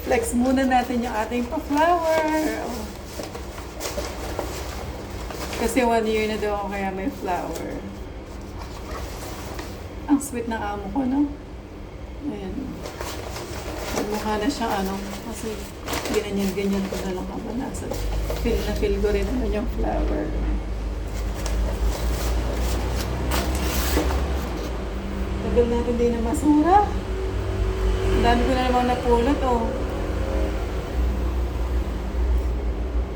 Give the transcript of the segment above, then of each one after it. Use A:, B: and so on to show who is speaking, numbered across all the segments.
A: Flex muna natin yung ating pa-flower. Oh. Kasi 1 year na daw ako kaya may flower. Ang sweet ng amo ko, no? Ayan. Mukha na siyang ano, kasi ganyan-ganyan ko na lang ako nasa. Feel na feel ko rin naman yung flower. Tagal natin din na masura. Ang dami ko na namang napulot, oh.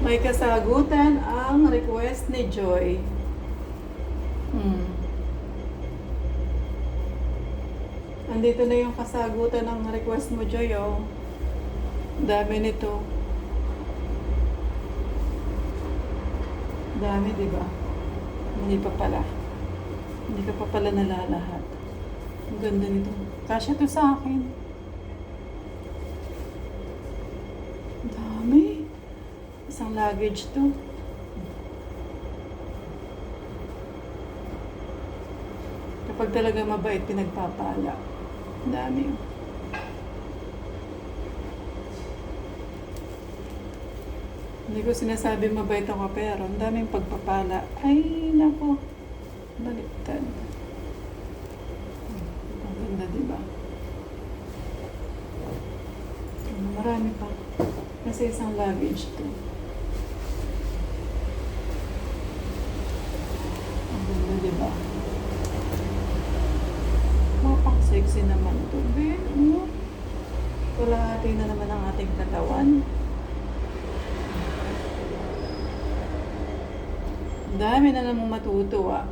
A: May kasagutan ang request ni Joy. Andito na yung kasagutan ng request mo, Joy, oh. Dami nito. Dami, di ba? Hindi pa pala. Hindi ka pa pala nalalahat. Ang ganda nito. Kasya to sa akin. Dami. Isang luggage to. Kapag talaga mabait, pinagpapala. Ang dami. Hindi ko sinasabi mabait ako, pero ang daming pagpapala. Ay, nako. Baliktad. Ang ganda, diba? Marami pa. Kasi isang luggage to. Ang ganda, diba? Pang sexy naman ito. Ano? Kalahati na naman ang ating katawan. Dami na namang matutuwa.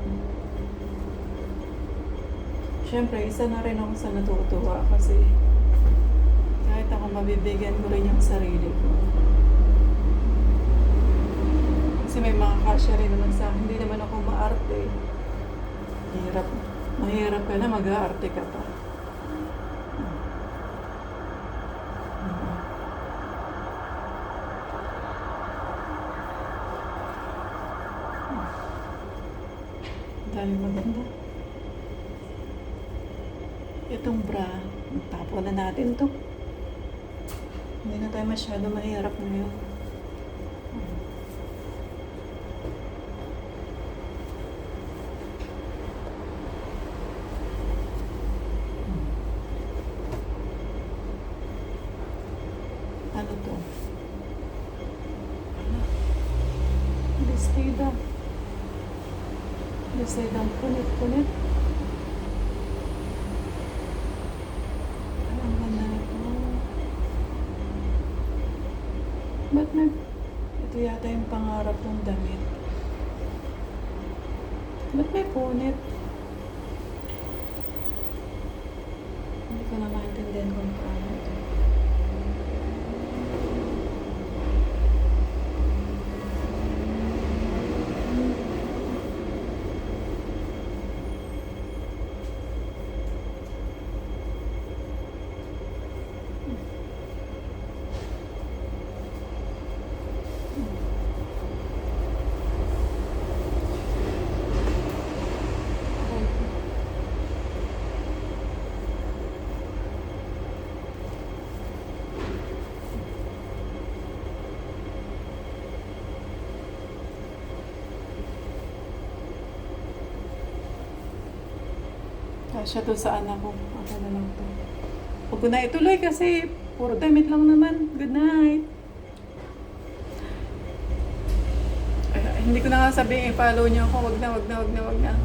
A: Siyempre, isa na rin ako sa natutuwa kasi kahit ako mabibigyan ko rin yung sarili ko. Kasi may mga kasya rin naman sa akin. Hindi naman ako maarte. Mahirap ka na, mag-aarte ka pa. Dami maganda. Itong bra, tapo na natin to. Hindi na tayo masyado mahirap ngayon. Ano to? Bestida. Bestida ang punit-punit. Ang ganda nito. Ba't may... Ito yata yung pangarap ng damit. Ba't may punit? Hindi ko na maintindihan kung paano ito. Kasya to sa anak ko. Ako na lang to. Huwag ko na ituloy kasi puro damit lang naman. Good night. Ay, hindi ko na nga sabihin, i-follow niyo ako. Wag na.